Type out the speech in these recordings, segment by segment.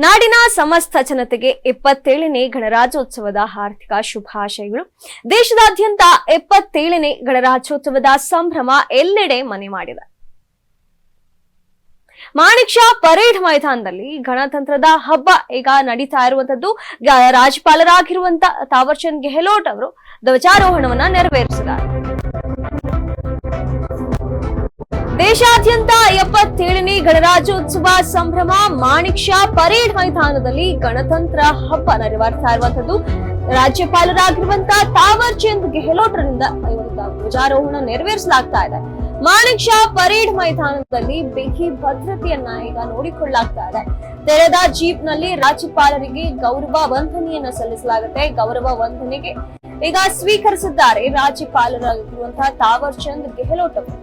ನಾಡಿನ ಸಮಸ್ತ ಜನತೆಗೆ 77ನೇ ಗಣರಾಜ್ಯೋತ್ಸವದ ಹಾರ್ದಿಕ ಶುಭಾಶಯಗಳು. ದೇಶದಾದ್ಯಂತ 77ನೇ ಗಣರಾಜ್ಯೋತ್ಸವದ ಸಂಭ್ರಮ ಎಲ್ಲೆಡೆ ಮನೆ ಮಾಡಿದೆ. ಮಾಣಿಕ್ ಷಾ ಪರೇಡ್ ಮೈದಾನದಲ್ಲಿ ಗಣತಂತ್ರದ ಹಬ್ಬ ಈಗ ನಡೀತಾ ಇರುವಂತದ್ದು. ರಾಜ್ಯಪಾಲರಾಗಿರುವಂತಹ ತಾವರ್ ಚಂದ್ ಗೆಹ್ಲೋಟ್ ಅವರು ಧ್ವಜಾರೋಹಣವನ್ನ ನೆರವೇರಿಸಿದ್ದಾರೆ. ದೇಶಾದ್ಯಂತ 77ನೇ ಗಣರಾಜ್ಯೋತ್ಸವ ಸಂಭ್ರಮ ಮಾಣಿಕ್ ಷಾ ಪರೇಡ್ ಮೈದಾನದಲ್ಲಿ ಗಣತಂತ್ರ ಹಬ್ಬ ನೆರವೇರ್ತಾ ಇರುವಂತದ್ದು. ರಾಜ್ಯಪಾಲರಾಗಿರುವಂತಹ ತಾವರ್ ಚಂದ್ ಗೆಹ್ಲೋಟ್ ರಿಂದ ಧ್ವಜಾರೋಹಣ ನೆರವೇರಿಸಲಾಗ್ತಾ ಇದೆ. ಮಾಣಿಕ್ ಷಾ ಪರೇಡ್ ಮೈದಾನದಲ್ಲಿ ಬಿಗಿ ಭದ್ರತೆಯನ್ನ ಈಗ ನೋಡಿಕೊಳ್ಳಲಾಗ್ತಾ ಇದೆ. ತೆರೆದ ಜೀಪ್ ನಲ್ಲಿ ರಾಜ್ಯಪಾಲರಿಗೆ ಗೌರವ ವಂದನೆಯನ್ನ ಸಲ್ಲಿಸಲಾಗುತ್ತೆ. ಗೌರವ ವಂದನೆಗೆ ಈಗ ಸ್ವೀಕರಿಸಿದ್ದಾರೆ ರಾಜ್ಯಪಾಲರಾಗಿರುವಂತಹ ತಾವರ್ ಚಂದ್ ಗೆಹ್ಲೋಟ್ ಅವರು.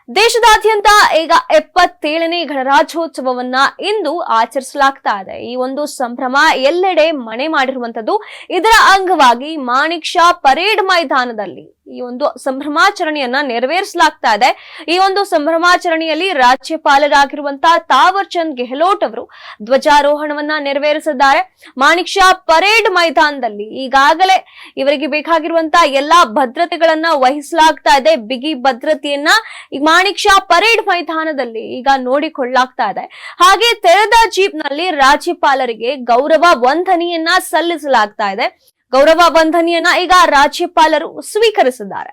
ದೇಶದಾದ್ಯಂತ ಈಗ 77ನೇ ಗಣರಾಜ್ಯೋತ್ಸವವನ್ನ ಇಂದು ಆಚರಿಸಲಾಗ್ತಾ ಇದೆ. ಈ ಒಂದು ಸಂಭ್ರಮ ಎಲ್ಲೆಡೆ ಮನೆ ಮಾಡಿರುವಂತದ್ದು. ಇದರ ಅಂಗವಾಗಿ ಮಾಣಿಕ್ ಷಾ ಪರೇಡ್ ಮೈದಾನದಲ್ಲಿ ಈ ಒಂದು ಸಂಭ್ರಮಾಚರಣೆಯನ್ನ ನೆರವೇರಿಸಲಾಗ್ತಾ ಇದೆ. ಈ ಒಂದು ಸಂಭ್ರಮಾಚರಣೆಯಲ್ಲಿ ರಾಜ್ಯಪಾಲರಾಗಿರುವಂತಹ ತಾವರ್ ಚಂದ್ ಗೆಹ್ಲೋಟ್ ಅವರು ಧ್ವಜಾರೋಹಣವನ್ನ ನೆರವೇರಿಸಿದ್ದಾರೆ. ಮಾಣಿಕ್ ಷಾ ಪರೇಡ್ ಮೈದಾನದಲ್ಲಿ ಈಗಾಗಲೇ ಇವರಿಗೆ ಬೇಕಾಗಿರುವಂತಹ ಎಲ್ಲಾ ಭದ್ರತೆಗಳನ್ನ ವಹಿಸಲಾಗ್ತಾ ಇದೆ. ಬಿಗಿ ಭದ್ರತೆಯನ್ನ ಈಗ ಮಾಣಿಕ್ ಷಾ ಪರೇಡ್ ಮೈದಾನದಲ್ಲಿ ಈಗ ನೋಡಿಕೊಳ್ಳಲಾಗ್ತಾ ಇದೆ. ಹಾಗೆ ತೆರೆದ ಜೀಪ್ ನಲ್ಲಿ ರಾಜ್ಯಪಾಲರಿಗೆ ಗೌರವ ವಂದನೆಯನ್ನ ಸಲ್ಲಿಸಲಾಗ್ತಾ ಇದೆ. ಗೌರವ ವಂದನೆಯನ್ನ ಈಗ ರಾಜ್ಯಪಾಲರು ಸ್ವೀಕರಿಸಿದ್ದಾರೆ.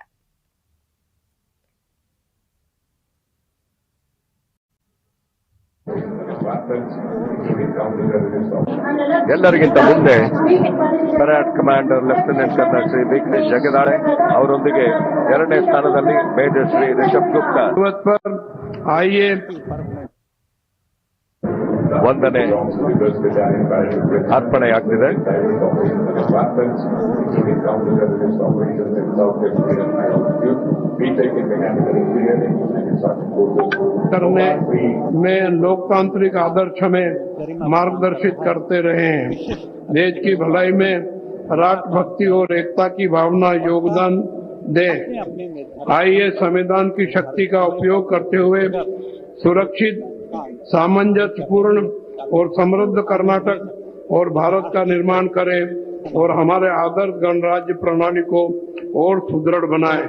ಎಲ್ಲರಿಗಿಂತ ಮುಂದೆ parade commander lieutenant colonel Shri V Jagdale ಅವರೊಂದಿಗೆ ಎರಡನೇ ಸ್ಥಾನದಲ್ಲಿ ಮೇಜರ್ ಶ್ರೀ ರಿಷಬ್ ಗುಪ್ತಾ ವಂದನೆ ಅರ್ಪಣೆಯಾಗ್ತಿದೆ. करने में लोकतांत्रिक आदर्श हमें मार्गदर्शित करते रहे हैं. देश की भलाई में राष्ट्रभक्ति और एकता की भावना योगदान दे. आइए संविधान की शक्ति का उपयोग करते हुए सुरक्षित, सामंजस्यपूर्ण और समृद्ध कर्नाटक और भारत का निर्माण करें और हमारे आदर्श गणराज्य प्रणाली को और सुदृढ़ बनाएं.